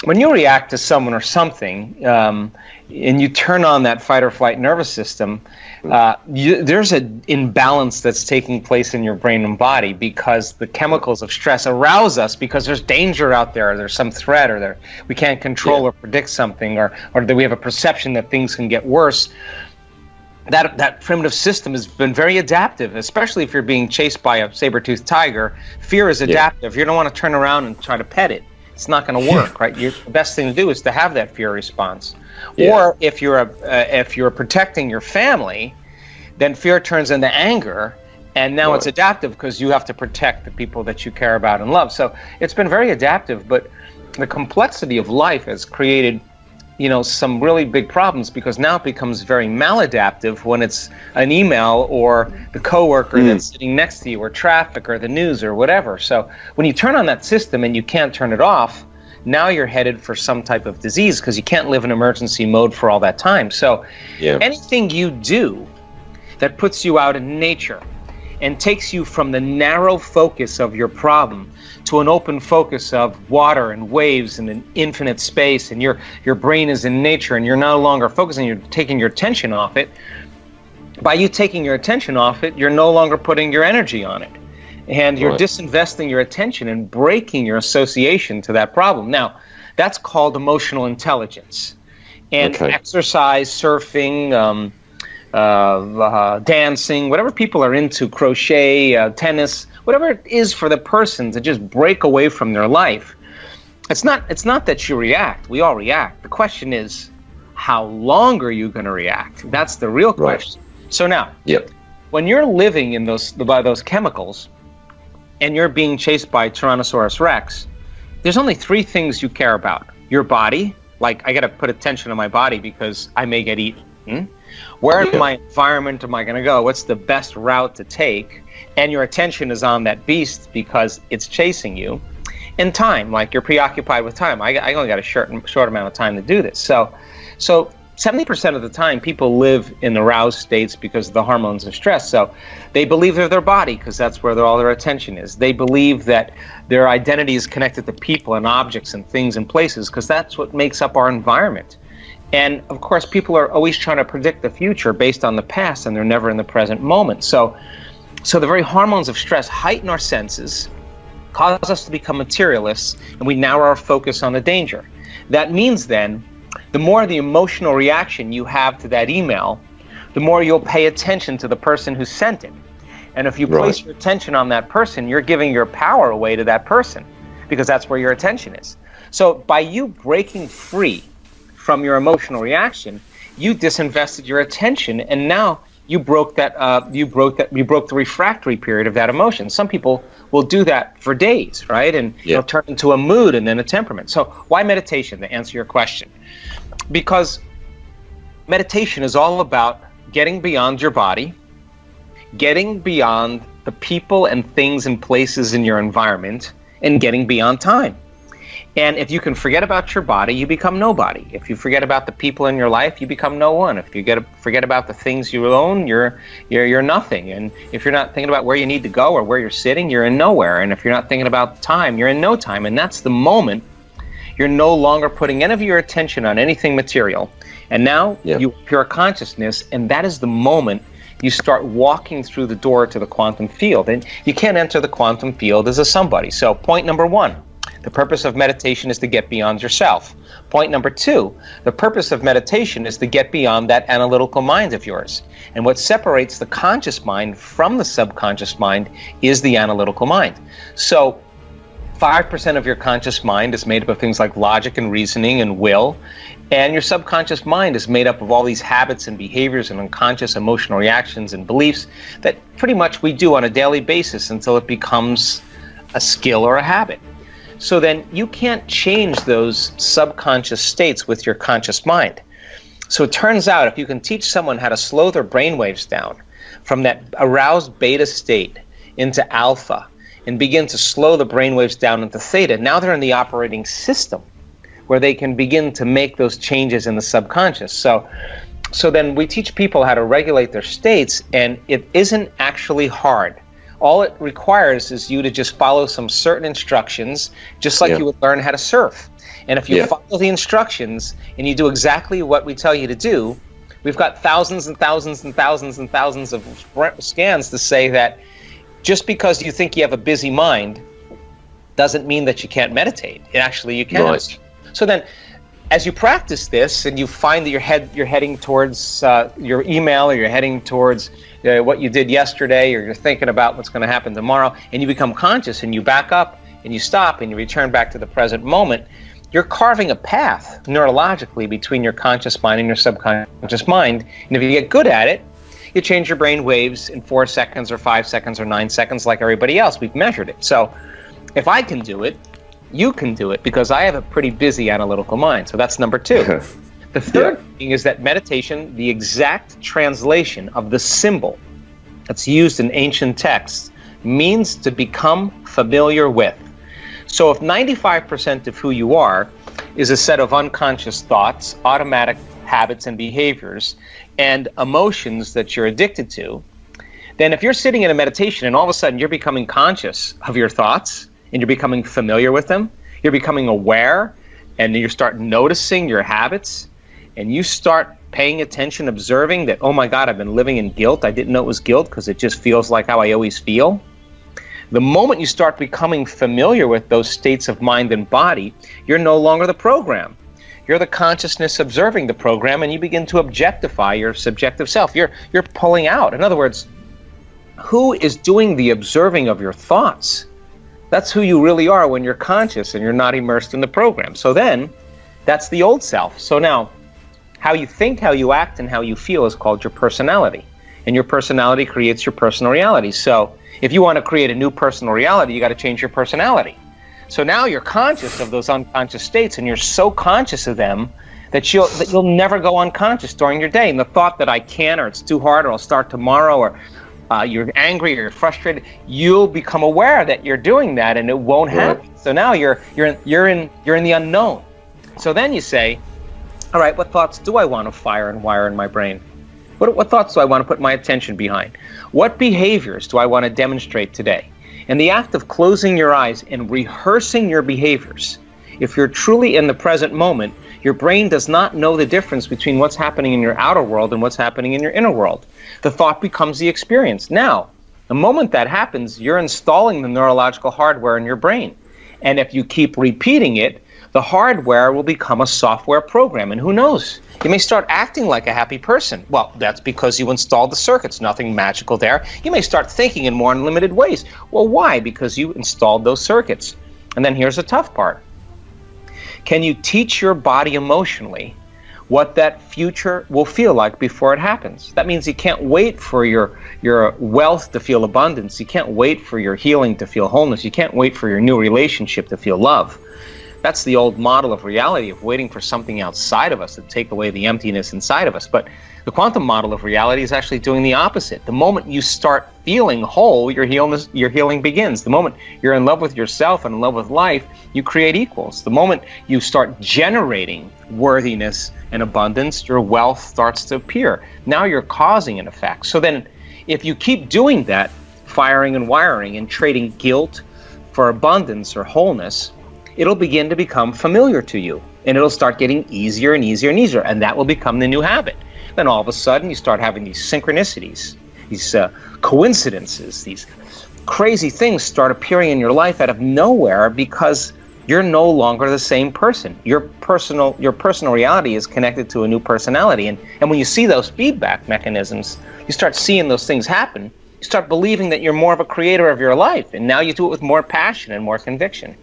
when you react to someone or something, and you turn on that fight or flight nervous system, there's an imbalance that's taking place in your brain and body because the chemicals of stress arouse us because there's danger out there, or there's some threat, or we can't control or predict something, or that we have a perception that things can get worse. That primitive system has been very adaptive, especially if you're being chased by a saber-toothed tiger. Fear is adaptive. You don't want to turn around and try to pet it. It's not going to work, right? The best thing to do is to have that fear response. Or if you're protecting your family, then fear turns into anger, and now it's adaptive because you have to protect the people that you care about and love. So it's been very adaptive, but the complexity of life has created, some really big problems, because now it becomes very maladaptive when it's an email or the coworker that's sitting next to you, or traffic, or the news, or whatever. So when you turn on that system and you can't turn it off, now you're headed for some type of disease, because you can't live in emergency mode for all that time. So anything you do that puts you out in nature and takes you from the narrow focus of your problem to an open focus of water and waves and an infinite space, and your brain is in nature, and you're no longer focusing, you're taking your attention off it. By you taking your attention off it, you're no longer putting your energy on it. And you're disinvesting your attention and breaking your association to that problem. Now, that's called emotional intelligence. And exercise, surfing, dancing, whatever people are into, crochet, tennis, whatever it is for the person to just break away from their life. It's not that you react. We all react. The question is, how long are you going to react? That's the real question. So now, when you're living in by those chemicals, and you're being chased by Tyrannosaurus Rex, there's only three things you care about. Your body, like, I got to put attention on my body because I may get eaten. Where in my environment am I going to go? What's the best route to take? And your attention is on that beast because it's chasing you. And time, like, you're preoccupied with time. I only got a short amount of time to do this. So 70% of the time, people live in aroused states because of the hormones of stress. So they believe they're their body because that's where all their attention is. They believe that their identity is connected to people and objects and things and places because that's what makes up our environment. And of course, people are always trying to predict the future based on the past, and they're never in the present moment. So the very hormones of stress heighten our senses, cause us to become materialists, and we narrow our focus on the danger. That means then, the more the emotional reaction you have to that email, the more you'll pay attention to the person who sent it. And if you place your attention on that person, you're giving your power away to that person, because that's where your attention is. So by you breaking free from your emotional reaction, you disinvested your attention, and now you broke the refractory period of that emotion. Some people will do that for days, right? And it'll turn into a mood and then a temperament. So why meditation, to answer your question? Because meditation is all about getting beyond your body, getting beyond the people and things and places in your environment, and getting beyond time. And if you can forget about your body, you become nobody. If you forget about the people in your life, you become no one. If you forget about the things you own, you're nothing. And if you're not thinking about where you need to go or where you're sitting, you're in nowhere. And if you're not thinking about time, you're in no time. And that's the moment you're no longer putting any of your attention on anything material. And now you pure consciousness, and that is the moment you start walking through the door to the quantum field. And you can't enter the quantum field as a somebody. So point number one, the purpose of meditation is to get beyond yourself. Point number two, the purpose of meditation is to get beyond that analytical mind of yours. And what separates the conscious mind from the subconscious mind is the analytical mind. So 5% of your conscious mind is made up of things like logic and reasoning and will, and your subconscious mind is made up of all these habits and behaviors and unconscious emotional reactions and beliefs that pretty much we do on a daily basis until it becomes a skill or a habit. So then you can't change those subconscious states with your conscious mind. So it turns out if you can teach someone how to slow their brainwaves down from that aroused beta state into alpha and begin to slow the brainwaves down into theta, now they're in the operating system where they can begin to make those changes in the subconscious. So then we teach people how to regulate their states, and it isn't actually hard. All it requires is you to just follow some certain instructions, just like you would learn how to surf. And if you follow the instructions and you do exactly what we tell you to do, we've got thousands and thousands and thousands and thousands of scans to say that just because you think you have a busy mind doesn't mean that you can't meditate. Actually, you can. Right. So then, as you practice this and you find that you're heading towards your email, or you're heading towards what you did yesterday, or you're thinking about what's going to happen tomorrow, and you become conscious and you back up and you stop and you return back to the present moment, you're carving a path neurologically between your conscious mind and your subconscious mind. And if you get good at it, you change your brain waves in 4 seconds or 5 seconds or 9 seconds like everybody else. We've measured it. So if I can do it, you can do it, because I have a pretty busy analytical mind. So that's number 2. The third thing is that meditation, the exact translation of the symbol that's used in ancient texts, means to become familiar with. So if 95% of who you are is a set of unconscious thoughts, automatic habits and behaviors, and emotions that you're addicted to, then if you're sitting in a meditation and all of a sudden you're becoming conscious of your thoughts and you're becoming familiar with them, you're becoming aware, and you start noticing your habits, and you start paying attention, observing that, oh my God, I've been living in guilt. I didn't know it was guilt because it just feels like how I always feel. The moment you start becoming familiar with those states of mind and body, you're no longer the program. You're the consciousness observing the program, and you begin to objectify your subjective self. You're pulling out. In other words, who is doing the observing of your thoughts? That's who you really are when you're conscious and you're not immersed in the program. So then, that's the old self. So now, how you think, how you act, and how you feel is called your personality. And your personality creates your personal reality. So if you want to create a new personal reality, you got to change your personality. So now you're conscious of those unconscious states, and you're so conscious of them that you'll never go unconscious during your day. And the thought that I can't, or it's too hard, or I'll start tomorrow, or you're angry, or you're frustrated, you'll become aware that you're doing that, and it won't happen. So now you're in the unknown. So then you say, all right, what thoughts do I want to fire and wire in my brain? What thoughts do I want to put my attention behind? What behaviors do I want to demonstrate today? And the act of closing your eyes and rehearsing your behaviors, if you're truly in the present moment, your brain does not know the difference between what's happening in your outer world and what's happening in your inner world. The thought becomes the experience. Now, the moment that happens, you're installing the neurological hardware in your brain. And if you keep repeating it, the hardware will become a software program. And who knows? You may start acting like a happy person. Well, that's because you installed the circuits. Nothing magical there. You may start thinking in more unlimited ways. Well, why? Because you installed those circuits. And then here's the tough part. Can you teach your body emotionally what that future will feel like before it happens? That means you can't wait for your wealth to feel abundance. You can't wait for your healing to feel wholeness. You can't wait for your new relationship to feel love. That's the old model of reality, of waiting for something outside of us to take away the emptiness inside of us. But the quantum model of reality is actually doing the opposite. The moment you start feeling whole, your healing begins. The moment you're in love with yourself and in love with life, you create equals. The moment you start generating worthiness and abundance, your wealth starts to appear. Now you're causing an effect. So then if you keep doing that, firing and wiring and trading guilt for abundance or wholeness, it'll begin to become familiar to you, and it'll start getting easier and easier and easier, and that will become the new habit. Then all of a sudden you start having these synchronicities, these coincidences, these crazy things start appearing in your life out of nowhere, because you're no longer the same person. Your personal reality is connected to a new personality, and when you see those feedback mechanisms, you start seeing those things happen, you start believing that you're more of a creator of your life, and now you do it with more passion and more conviction.